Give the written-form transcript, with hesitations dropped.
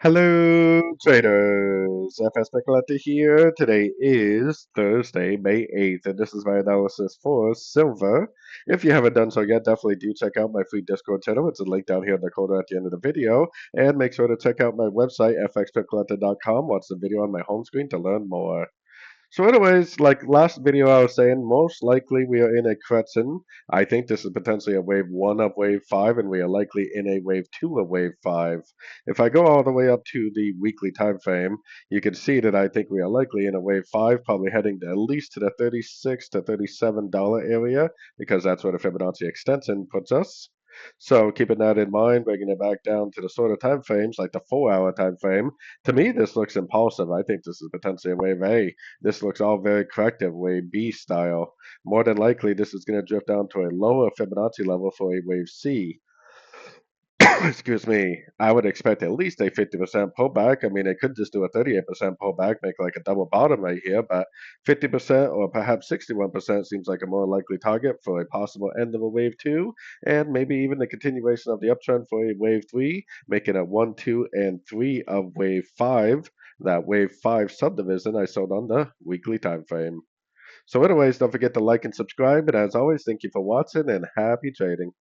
Hello, traders. FX Pip Collector here. Today is Thursday, May 8th, and this is my analysis for silver. If you haven't done so yet, definitely do check out my free Discord channel. It's a link down here in the corner at the end of the video. And make sure to check out my website, fxpipcollector.com. Watch the video on my home screen to learn more. So anyways, like last video I was saying, most likely we are in a correction. I think this is potentially a wave 1 of wave 5, and we are likely in a wave 2 of wave 5. If I go all the way up to the weekly time frame, you can see that I think we are likely in a wave 5, probably heading at least to the 36 to $37 area, because that's where the Fibonacci extension puts us. So keeping that in mind, bringing it back down to the sort of time frames, like the 4-hour time frame, to me this looks impulsive. I think this is potentially a wave A. This looks all very corrective, wave B style. More than likely, this is going to drift down to a lower Fibonacci level for a wave C. Excuse me. I would expect at least a 50% pullback. I mean, it could just do a 38% pullback, make like a double bottom right here, but 50% or perhaps 61% seems like a more likely target for a possible end of a wave 2, and maybe even the continuation of the uptrend for a wave 3, making a 1, 2, and 3 of wave 5. That wave 5 subdivision I showed on the weekly time frame. So anyways, don't forget to like and subscribe, and as always, thank you for watching and happy trading.